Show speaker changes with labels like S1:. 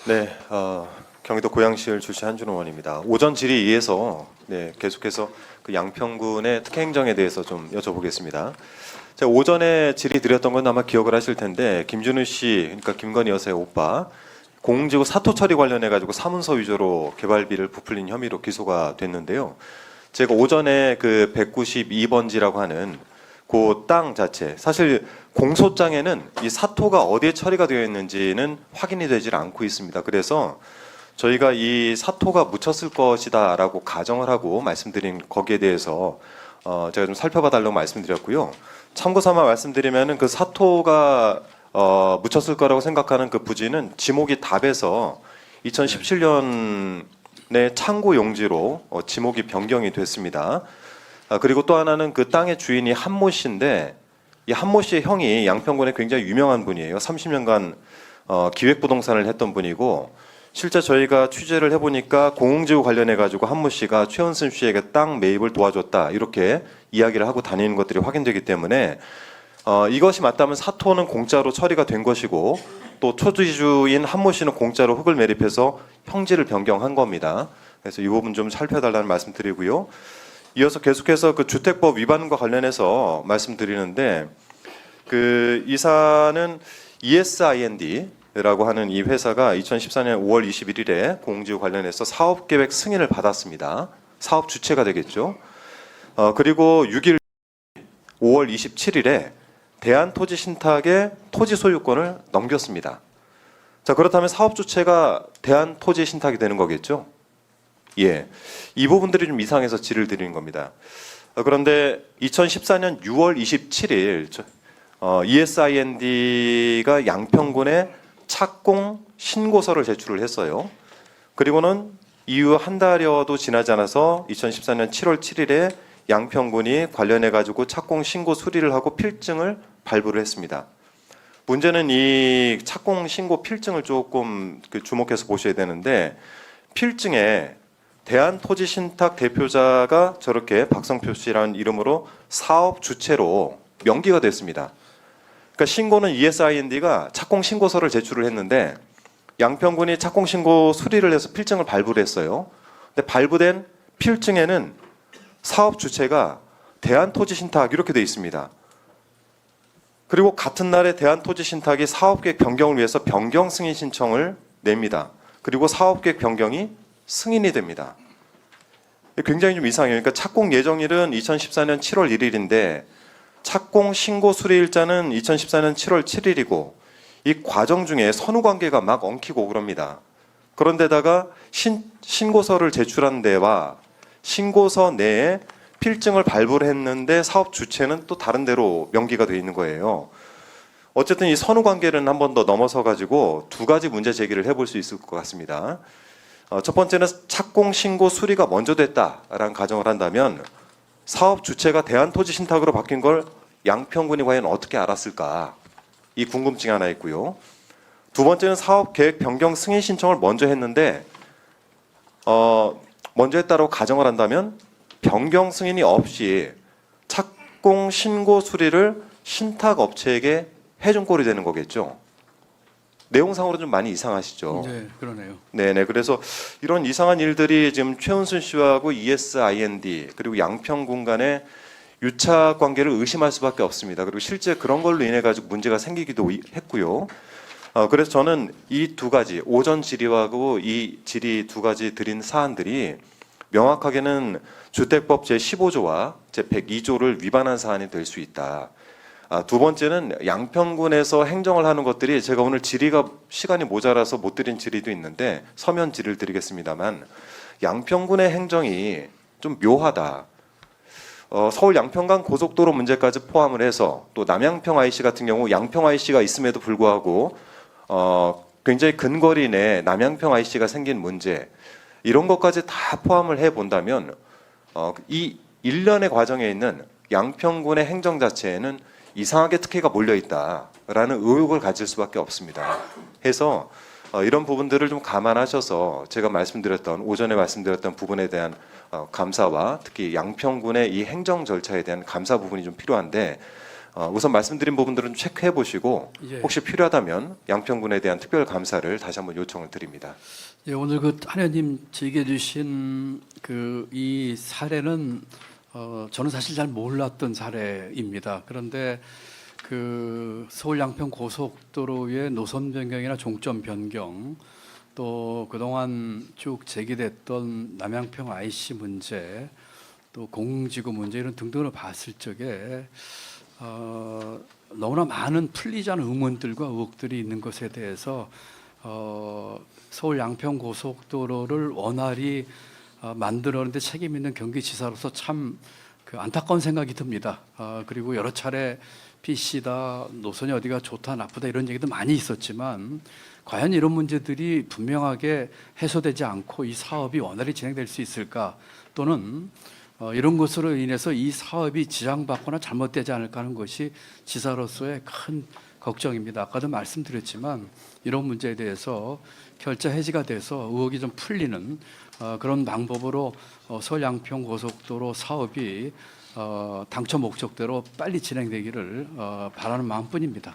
S1: 네, 경기도 고양시를 출신 한준호 의원입니다. 오전 질의에 의해서 계속해서 그 양평군의 특혜행정에 대해서 좀 여쭤보겠습니다. 제가 오전에 질의 드렸던 건 아마 기억을 하실 텐데 김준우 씨, 그러니까 김건희 여사의 오빠 공공지구 사토 처리 관련해 가지고 사문서 위조로 개발비를 부풀린 혐의로 기소가 됐는데요. 제가 오전에 그 192번지라고 하는 그 땅 자체, 사실 공소장에는 이 사토가 어디에 처리가 되어 있는지는 확인이 되질 않고 있습니다. 그래서 저희가 이 사토가 묻혔을 것이다라고 가정을 하고 말씀드린 거기에 대해서 제가 좀 살펴봐 달라고 말씀드렸고요. 참고 삼아 말씀드리면은 그 사토가 묻혔을 거라고 생각하는 그 부지는 지목이 답에서 2017년에 창고 용지로 지목이 변경이 됐습니다. 그리고 또 하나는 그 땅의 주인이 한모 씨인데 이 한모 씨의 형이 양평군에 굉장히 유명한 분이에요. 30년간 기획부동산을 했던 분이고 실제 저희가 취재를 해보니까 공공지구 관련해 가지고 한모 씨가 최은순 씨에게 땅 매입을 도와줬다 이렇게 이야기를 하고 다니는 것들이 확인되기 때문에 이것이 맞다면 사토는 공짜로 처리가 된 것이고 또 토지주인 한모 씨는 공짜로 흙을 매립해서 형지를 변경한 겁니다. 그래서 이 부분 좀 살펴달라는 말씀드리고요. 이어서 계속해서 그 주택법 위반과 관련해서 말씀드리는데 그 이사는 ESIND라고 하는 이 회사가 2014년 5월 21일에 공지구 관련해서 사업계획 승인을 받았습니다. 사업 주체가 되겠죠. 그리고 6일 5월 27일에 대한토지신탁에 토지 소유권을 넘겼습니다. 자, 그렇다면 사업 주체가 대한토지신탁이 되는 거겠죠. 예, 이 부분들이 좀 이상해서 질의를 드리는 겁니다. 그런데 2014년 6월 27일 ESIND가 양평군에 착공 신고서를 제출을 했어요. 그리고는 이후 한 달여도 지나지 않아서 2014년 7월 7일에 양평군이 관련해 가지고 착공 신고 수리를 하고 필증을 발부를 했습니다. 문제는 이 착공 신고 필증을 조금 주목해서 보셔야 되는데 필증에 대한토지신탁 대표자가 저렇게 박성표 씨라는 이름으로 사업 주체로 명기가 됐습니다. 그러니까 신고는 ESIND가 착공 신고서를 제출을 했는데 양평군이 착공 신고 수리를 해서 필증을 발부를 했어요. 근데 발부된 필증에는 사업 주체가 대한토지신탁 이렇게 되어 있습니다. 그리고 같은 날에 대한토지신탁이 사업계획 변경을 위해서 변경 승인 신청을 냅니다. 그리고 사업계획 변경이 승인이 됩니다. 굉장히 좀 이상해요. 그러니까 착공 예정일은 2014년 7월 1일인데 착공 신고 수리일자는 2014년 7월 7일이고 이 과정 중에 선후관계가 막 엉키고 그럽니다. 그런데다가 신고서를 제출한 데와 신고서 내에 필증을 발부를 했는데 사업 주체는 또 다른 데로 명기가 되어 있는 거예요. 어쨌든 이 선후관계는 한 번 더 넘어서 가지고 두 가지 문제 제기를 해볼 수 있을 것 같습니다. 첫 번째는 착공 신고 수리가 먼저 됐다라는 가정을 한다면 사업 주체가 대한토지신탁으로 바뀐 걸 양평군이 과연 어떻게 알았을까? 이 궁금증이 하나 있고요. 두 번째는 사업 계획 변경 승인 신청을 먼저 했는데 먼저 했다고 가정을 한다면 변경 승인이 없이 착공 신고 수리를 신탁 업체에게 해준 꼴이 되는 거겠죠. 내용상으로 좀 많이 이상하시죠.
S2: 네, 그러네요.
S1: 네네. 그래서 이런 이상한 일들이 지금 최은순 씨하고 ESIND 그리고 양평군 간의 유착 관계를 의심할 수밖에 없습니다. 그리고 실제 그런 걸로 인해 가지고 문제가 생기기도 했고요. 그래서 저는 이 두 가지 오전 질의하고 이 질의 두 가지 드린 사안들이 명확하게는 주택법 제15조와 제102조를 위반한 사안이 될 수 있다. 두 번째는 양평군에서 행정을 하는 것들이 제가 오늘 질의가 시간이 모자라서 못 드린 질의도 있는데 서면 질의를 드리겠습니다만 양평군의 행정이 좀 묘하다. 서울 양평간 고속도로 문제까지 포함을 해서 또 남양평 IC 같은 경우 양평 IC가 있음에도 불구하고 굉장히 근거리 내에 남양평 IC가 생긴 문제 이런 것까지 다 포함을 해본다면 이 일련의 과정에 있는 양평군의 행정 자체에는 이상하게 특혜가 몰려있다라는 의혹을 가질 수밖에 없습니다. 해서 이런 부분들을 좀 감안하셔서 제가 오전에 말씀드렸던 부분에 대한 감사와 특히 양평군의 이 행정 절차에 대한 감사 부분이 좀 필요한데 우선 말씀드린 부분들은 체크해 보시고
S2: 예.
S1: 혹시 필요하다면 양평군에 대한 특별 감사를 다시 한번 요청을 드립니다.
S2: 예, 오늘 그 한의원님 제기해 주신 그 이 사례는 저는 사실 잘 몰랐던 사례입니다. 그런데 그 서울 양평 고속도로의 노선 변경이나 종점 변경, 또 그동안 쭉 제기됐던 남양평 IC 문제, 또 공지구 문제 이런 등등을 봤을 적에 너무나 많은 풀리지 않은 의문들과 의혹들이 있는 것에 대해서 서울 양평 고속도로를 원활히 만들어내는데 책임 있는 경기지사로서 참 그 안타까운 생각이 듭니다. 그리고 여러 차례 PC다, 노선이 어디가 좋다, 나쁘다 이런 얘기도 많이 있었지만 과연 이런 문제들이 분명하게 해소되지 않고 이 사업이 원활히 진행될 수 있을까, 또는 이런 것으로 인해서 이 사업이 지장받거나 잘못되지 않을까 하는 것이 지사로서의 큰 걱정입니다. 아까도 말씀드렸지만 이런 문제에 대해서 결자 해지가 돼서 의혹이 좀 풀리는 그런 방법으로 서울 양평 고속도로 사업이 당초 목적대로 빨리 진행되기를 바라는 마음뿐입니다.